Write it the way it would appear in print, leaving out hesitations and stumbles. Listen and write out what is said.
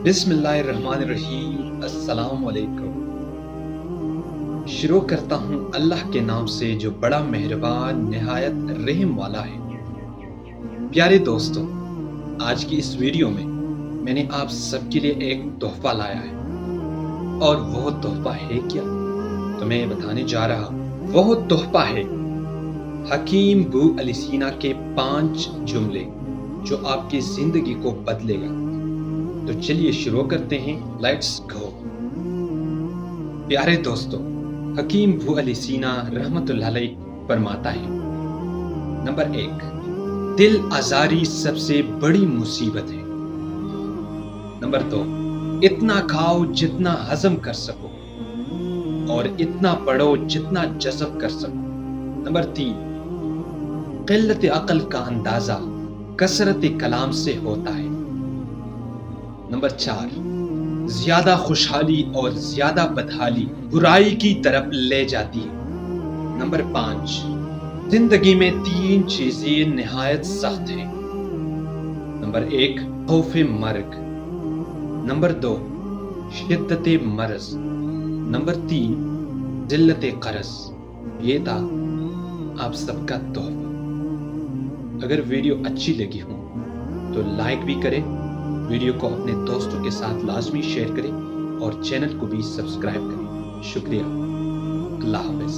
بسم اللہ الرحمن الرحیم، السلام علیکم۔ شروع کرتا ہوں اللہ کے نام سے جو بڑا مہربان نہایت رحم والا ہے۔ پیارے دوستو، آج کی اس ویڈیو میں نے آپ سب کے لیے ایک تحفہ لایا ہے، اور وہ تحفہ ہے کیا تو میں بتانے جا رہا ہوں۔ وہ تحفہ ہے حکیم بو علی سینا کے 5 جملے جو آپ کی زندگی کو بدلے گا۔ تو چلیے شروع کرتے ہیں، لیٹس گو۔ پیارے دوستو، حکیم بو علی سینا رحمت اللہ علیہ فرماتا ہے، نمبر 1، دل آزاری سب سے بڑی مصیبت ہے۔ نمبر 2، اتنا کھاؤ جتنا ہضم کر سکو، اور اتنا پڑھو جتنا جذب کر سکو۔ نمبر 3، قلت عقل کا اندازہ کثرت کلام سے ہوتا ہے۔ نمبر 4، زیادہ خوشحالی اور زیادہ بدحالی برائی کی طرف لے جاتی ہے۔ نمبر 5، زندگی میں 3 چیزیں نہایت سخت ہیں۔ نمبر 1، خوف مرگ۔ نمبر 2، شدت مرض۔ نمبر 3، ذلت قرض۔ یہ تھا آپ سب کا تحفہ۔ اگر ویڈیو اچھی لگی ہو تو لائک بھی کریں، ویڈیو کو اپنے دوستوں کے ساتھ لازمی شیئر کریں، اور چینل کو بھی سبسکرائب کریں۔ شکریہ، اللہ حافظ۔